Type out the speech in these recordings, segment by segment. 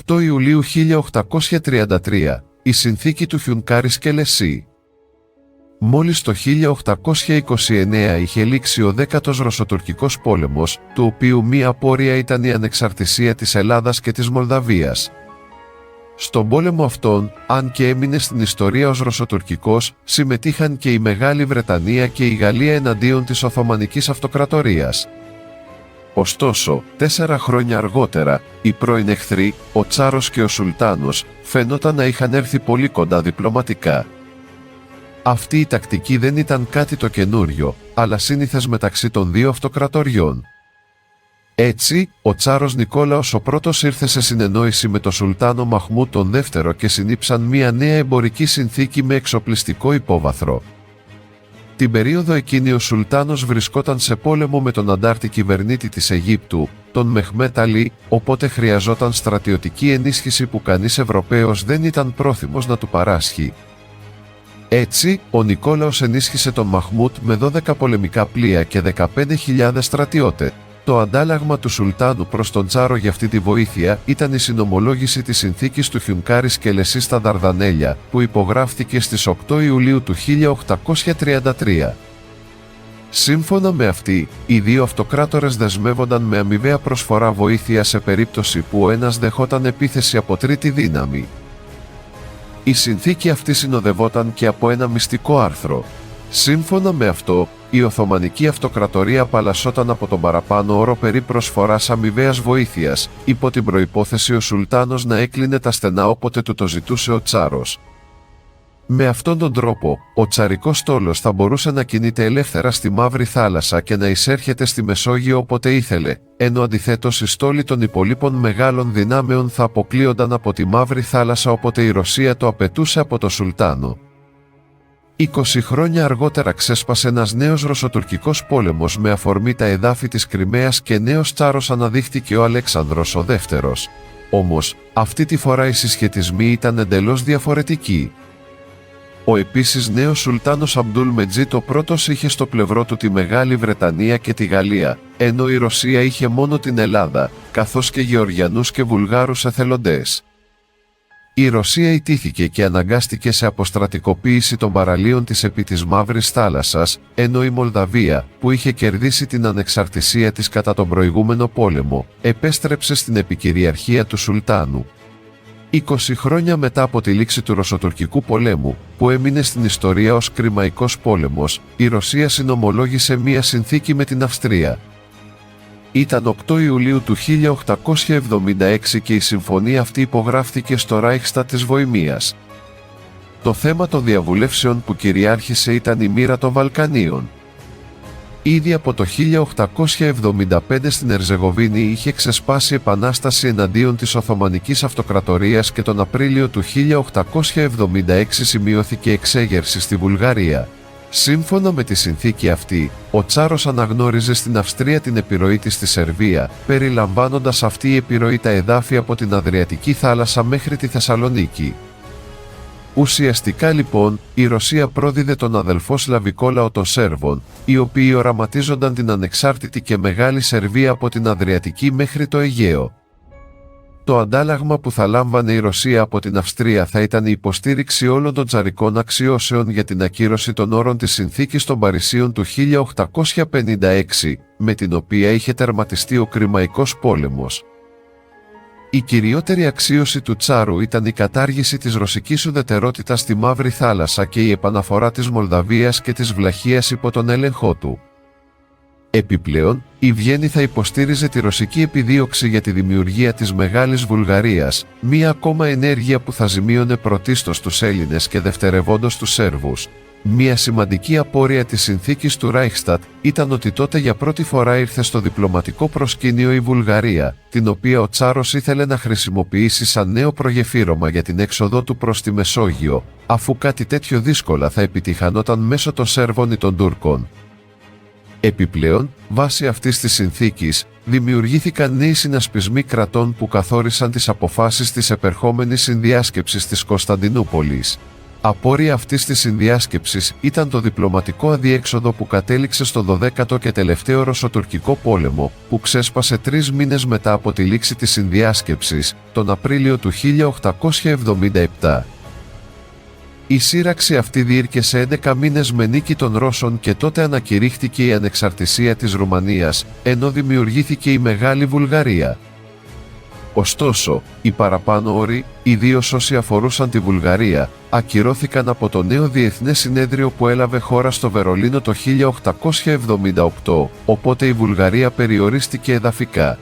8 Ιουλίου 1833, η συνθήκη του Χιουνκάρης-Κελεσί. Μόλις το 1829 είχε λήξει ο 10ος Ρωσοτουρκικός πόλεμος, του οποίου μία απόρρεια ήταν η ανεξαρτησία της Ελλάδας και της Μολδαβίας. Στον πόλεμο αυτόν, αν και έμεινε στην ιστορία ως Ρωσοτουρκικός, συμμετείχαν και η Μεγάλη Βρετανία και η Γαλλία εναντίον της Οθωμανικής Αυτοκρατορίας. Ωστόσο, 4 χρόνια αργότερα, οι πρώην εχθροί, ο Τσάρος και ο Σουλτάνος, φαινόταν να είχαν έρθει πολύ κοντά διπλωματικά. Αυτή η τακτική δεν ήταν κάτι το καινούριο, αλλά σύνηθες μεταξύ των δύο αυτοκρατοριών. Έτσι, ο Τσάρος Νικόλαος ο πρώτος ήρθε σε συνεννόηση με τον Σουλτάνο Μαχμούτ τον δεύτερο και συνήψαν μια νέα εμπορική συνθήκη με εξοπλιστικό υπόβαθρο. Την περίοδο εκείνη ο Σουλτάνος βρισκόταν σε πόλεμο με τον αντάρτη κυβερνήτη της Αιγύπτου, τον Μεχμέτ Αλή, οπότε χρειαζόταν στρατιωτική ενίσχυση που κανείς Ευρωπαίος δεν ήταν πρόθυμος να του παράσχει. Έτσι, ο Νικόλαος ενίσχυσε τον Μαχμούτ με 12 πολεμικά πλοία και 15.000 στρατιώτες. Το αντάλλαγμα του Σουλτάνου προς τον Τσάρο για αυτή τη βοήθεια ήταν η συνομολόγηση της συνθήκης του Χιουνκάρης-Κελεσί στα Δαρδανέλια, που υπογράφτηκε στις 8 Ιουλίου του 1833. Σύμφωνα με αυτή, οι δύο αυτοκράτορες δεσμεύονταν με αμοιβαία προσφορά βοήθεια σε περίπτωση που ο ένας δεχόταν επίθεση από τρίτη δύναμη. Η συνθήκη αυτή συνοδευόταν και από ένα μυστικό άρθρο. Σύμφωνα με αυτό, η Οθωμανική Αυτοκρατορία απαλλασσόταν από τον παραπάνω όρο περί προσφοράς αμοιβαίας βοήθειας, υπό την προϋπόθεση ο Σουλτάνος να έκλεινε τα στενά όποτε του το ζητούσε ο Τσάρος. Με αυτόν τον τρόπο, ο τσαρικός στόλος θα μπορούσε να κινείται ελεύθερα στη Μαύρη Θάλασσα και να εισέρχεται στη Μεσόγειο όποτε ήθελε, ενώ αντιθέτως οι στόλοι των υπολείπων μεγάλων δυνάμεων θα αποκλείονταν από τη Μαύρη Θάλασσα όποτε η Ρωσία το απαιτούσε από τον Σουλτάνο. 20 χρόνια αργότερα ξέσπασε ένας νέος Ρωσοτουρκικός πόλεμος με αφορμή τα εδάφη της Κριμαίας και νέος Τσάρος αναδείχθηκε ο Αλέξανδρος ο δεύτερος. Όμως, αυτή τη φορά οι συσχετισμοί ήταν εντελώς διαφορετικοί. Ο επίσης νέος Σουλτάνος Αμπτούλ Μετζίτ ο πρώτος είχε στο πλευρό του τη Μεγάλη Βρετανία και τη Γαλλία, ενώ η Ρωσία είχε μόνο την Ελλάδα, καθώς και Γεωργιανούς και Βουλγάρους εθελοντές. Η Ρωσία ιτήθηκε και αναγκάστηκε σε αποστρατικοποίηση των παραλίων της επί της Μαύρης Θάλασσας, ενώ η Μολδαβία, που είχε κερδίσει την ανεξαρτησία της κατά τον προηγούμενο πόλεμο, επέστρεψε στην επικυριαρχία του Σουλτάνου. 20 χρόνια μετά από τη λήξη του Ρωσοτουρκικού πολέμου, που έμεινε στην ιστορία ως Κριμαϊκός πόλεμος, η Ρωσία συνομολόγησε μία συνθήκη με την Αυστρία. Ήταν 8 Ιουλίου του 1876 και η συμφωνία αυτή υπογράφτηκε στο Reichstag της Βοημίας. Το θέμα των διαβουλεύσεων που κυριάρχησε ήταν η μοίρα των Βαλκανίων. Ήδη από το 1875 στην Ερζεγοβίνη είχε ξεσπάσει επανάσταση εναντίον της Οθωμανικής Αυτοκρατορίας και τον Απρίλιο του 1876 σημειώθηκε εξέγερση στη Βουλγαρία. Σύμφωνα με τη συνθήκη αυτή, ο Τσάρος αναγνώριζε στην Αυστρία την επιρροή της στη Σερβία, περιλαμβάνοντας αυτή η επιρροή τα εδάφη από την Αδριατική θάλασσα μέχρι τη Θεσσαλονίκη. Ουσιαστικά λοιπόν, η Ρωσία πρόδιδε τον αδελφό σλαβικό λαό των Σέρβων, οι οποίοι οραματίζονταν την ανεξάρτητη και μεγάλη Σερβία από την Αδριατική μέχρι το Αιγαίο. Το αντάλλαγμα που θα λάμβανε η Ρωσία από την Αυστρία θα ήταν η υποστήριξη όλων των τσαρικών αξιώσεων για την ακύρωση των όρων της Συνθήκης των Παρισίων του 1856, με την οποία είχε τερματιστεί ο Κριμαϊκός πόλεμος. Η κυριότερη αξίωση του Τσάρου ήταν η κατάργηση της ρωσικής ουδετερότητας στη Μαύρη Θάλασσα και η επαναφορά της Μολδαβίας και της Βλαχίας υπό τον έλεγχό του. Επιπλέον, η Βιέννη θα υποστήριζε τη ρωσική επιδίωξη για τη δημιουργία της Μεγάλης Βουλγαρίας, μία ακόμα ενέργεια που θα ζημίωνε πρωτίστως τους Έλληνες και δευτερευόντως τους Σέρβους. Μία σημαντική απόρρεια της συνθήκης του Reichstag ήταν ότι τότε για πρώτη φορά ήρθε στο διπλωματικό προσκήνιο η Βουλγαρία, την οποία ο Τσάρος ήθελε να χρησιμοποιήσει σαν νέο προγεφύρωμα για την έξοδό του προς τη Μεσόγειο, αφού κάτι τέτοιο δύσκολα θα επιτυχανόταν μέσω των Σέρβων ή των Τούρκων. Επιπλέον, βάσει αυτής της συνθήκης, δημιουργήθηκαν νέοι συνασπισμοί κρατών που καθόρισαν τις αποφάσεις της επερχόμενης συνδιάσκεψης της Κωνσταντινούπολης. Απόρρια αυτής της συνδιάσκεψης ήταν το διπλωματικό αδιέξοδο που κατέληξε στο 12ο και τελευταίο Ρωσοτουρκικό πόλεμο, που ξέσπασε 3 μήνες μετά από τη λήξη της συνδιάσκεψης, τον Απρίλιο του 1877. Η σύραξη αυτή διήρκεσε 11 μήνες με νίκη των Ρώσων και τότε ανακηρύχθηκε η ανεξαρτησία της Ρουμανίας, ενώ δημιουργήθηκε η Μεγάλη Βουλγαρία. Ωστόσο, οι παραπάνω όροι, ιδίως όσοι αφορούσαν τη Βουλγαρία, ακυρώθηκαν από το νέο Διεθνές Συνέδριο που έλαβε χώρα στο Βερολίνο το 1878, οπότε η Βουλγαρία περιορίστηκε εδαφικά.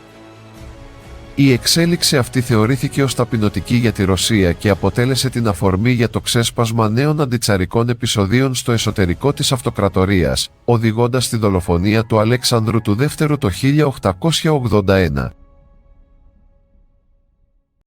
Η εξέλιξη αυτή θεωρήθηκε ως ταπεινωτική για τη Ρωσία και αποτέλεσε την αφορμή για το ξέσπασμα νέων αντιτσαρικών επεισοδίων στο εσωτερικό της αυτοκρατορίας, οδηγώντας στη δολοφονία του Αλέξανδρου του Δεύτερου το 1881.